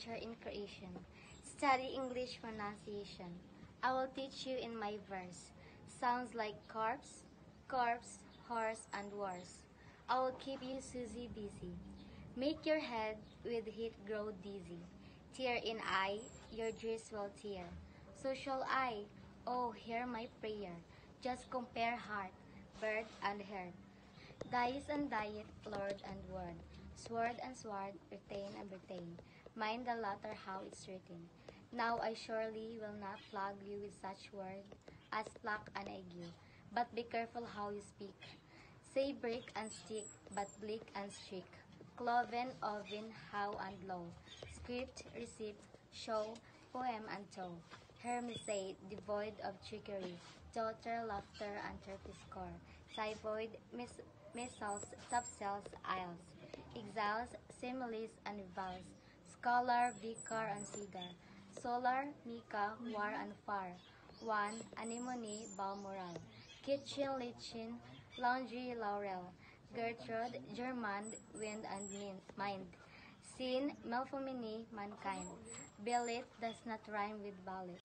teacher in creation. Study English pronunciation. I will teach you in my verse. Sounds like corpse, corpse, horse, and wars. I will keep you Susie busy. Make your head with heat grow dizzy. Tear in eye, your dreams will tear. So shall I, oh, hear my prayer. Just compare heart, bird, and herd. Dice and diet, lord and word. Sword and sword, retain and retain. Mind the latter how it's written. Now I surely will not flog you with such word as pluck and ague. But be careful how you speak. Say brick and stick, but bleak and streak. Cloven, oven, how and low. Script, receipt, show, poem and toe. Hermesate, devoid of trickery. Daughter, laughter, and turkey score. Typhoid, missiles, subcells, isles. Exiles, similes, and vowels. Scholar, vicar, and cigar. Solar, Mika, war and far. One, anemone, balmoral. Kitchen, lichin, laundry, laurel. Gertrude, German, wind and mind. Sin, Melpomene, mankind. Billet does not rhyme with ballet.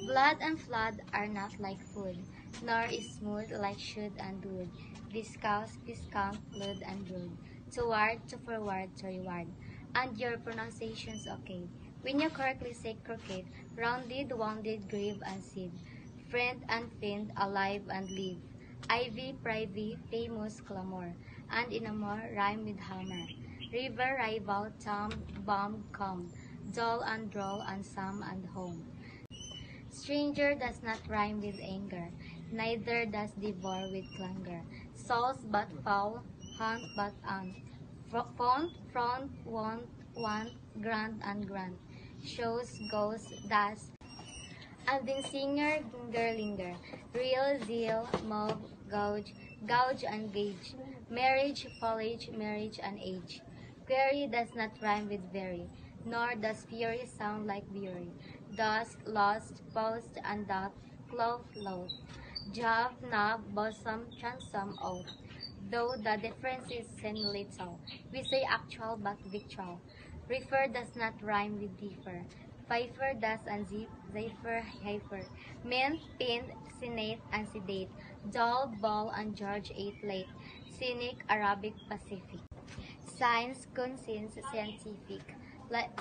Blood and flood are not like food, nor is smooth like should and would. Viscous, viscount, blood and brood. Toward, to forward, to reward. And your pronunciation's okay. When you correctly say crooked, rounded, wounded, grave and seed. Friend and fiend, alive and live. Ivy, privy, famous, clamor. And in a more, rhyme with hammer. River, rival, tomb, bomb, come. Dull and droll, and some and home. Stranger does not rhyme with anger, neither does devour with clangor. Sauce but foul, hunt but aunt. Font, front, want, grant and grant. Shows, goes, does. And then singer, ginger, linger. Real, zeal, mauve, gouge, gouge and gauge. Marriage, foliage, marriage and age. Query does not rhyme with very, nor does fury sound like fury. Dusk, lost, post, and dot, clove, loath. Job, knob, bosom, transom, oath. Though the difference is little, we say actual but victual. Refer does not rhyme with differ. Pfeiffer does and zephyr, heifer. Mint, pinned, senate, and sedate. Doll, ball, and George ate late. Cynic, Arabic, Pacific. Science, conscience, scientific.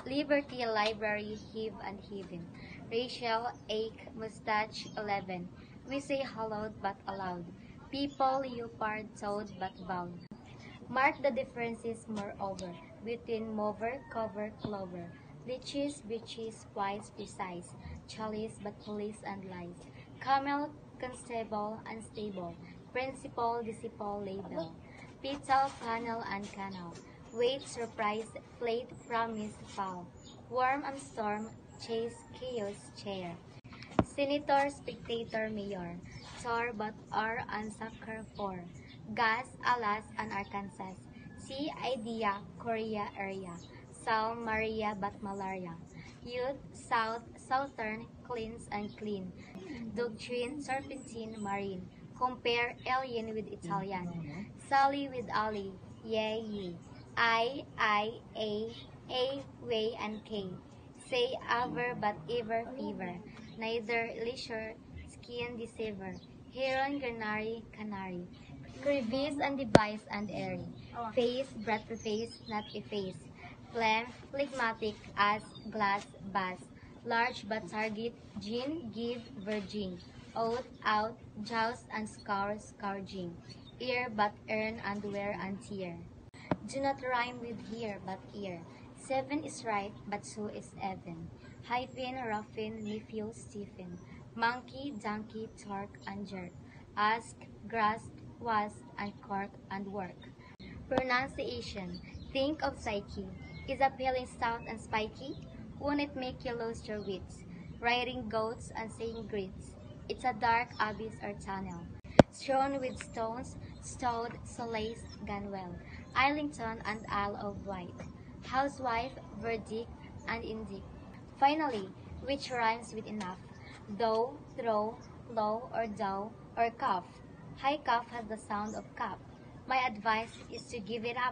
Liberty, library, heave and heaven. Rachel, ache, mustache, 11. We say hallowed but aloud. People, leopard, toad but vowed. Mark the differences moreover between mover, cover, clover. Bleaches, breeches, wise, precise. Chalice but police and lies. Camel, constable, unstable. Principal, disciple, label. Petal, panel, and canal. Wait, surprise, plate, promise, foul. Worm and storm, chase, chaos, chair. Senator, spectator, mayor. Tor, but R, and sucker, for. Gas, alas, and Arkansas. Sea, idea, Korea, area. Sal, Maria, but malaria. Youth, south, southern, cleanse and clean. Doctrine, serpentine, marine. Compare alien with Italian. Sally with Ali, ye. I, A, way, and K. Say ever but ever fever. Neither leisure, skin deceiver. Heron, granary, canary. Crevice and device and airy. Face, breath to face, not efface. Phlegm, phlegmatic, as, glass, bass. Large but target, gin, give, virgin. Oath, out, joust and scour, scourging. Ear but earn, underwear and tear. Do not rhyme with here but ear. 7 is right, but so is Evan. Hyphen, roughen, nephew, Stephen. Monkey, donkey, torque, and jerk. Ask, grasp, wasp, and cork, and work. Pronunciation. Think of psyche. Is appealing stout and spiky? Won't it make you lose your wits? Riding goats and saying grits. It's a dark abyss or tunnel. Strewn with stones, stowed, solaced, Ganwell. Islington and Isle of Wight. Housewife, verdict, and indict. Finally, which rhymes with enough. Though, throw, low, or dow, or cough. High cough has the sound of cup. My advice is to give it up.